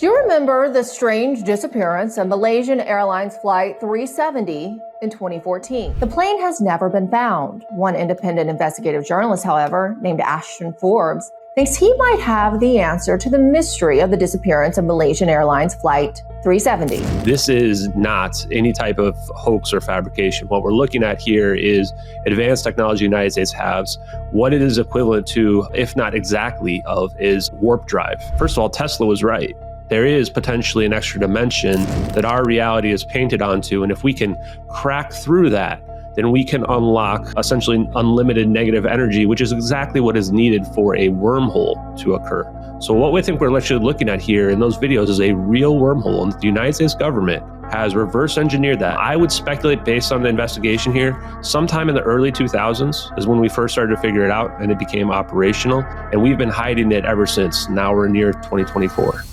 Do you remember the strange disappearance of Malaysian Airlines Flight 370 in 2014? The plane has never been found. One independent investigative journalist, however, named Ashton Forbes, thinks he might have the answer to the mystery of the disappearance of Malaysian Airlines Flight 370. This is not any type of hoax or fabrication. What we're looking at here is advanced technology the United States has. What it is equivalent to, if not exactly of, is warp drive. First of all, Tesla was right. There is potentially an extra dimension that our reality is painted onto, and if we can crack through that, then we can unlock essentially unlimited negative energy, which is exactly what is needed for a wormhole to occur. So what we think we're actually looking at here in those videos is a real wormhole, and the United States government has reverse engineered that. I would speculate, based on the investigation here, sometime in the early 2000s is when we first started to figure it out and it became operational, and we've been hiding it ever since. Now we're near 2024.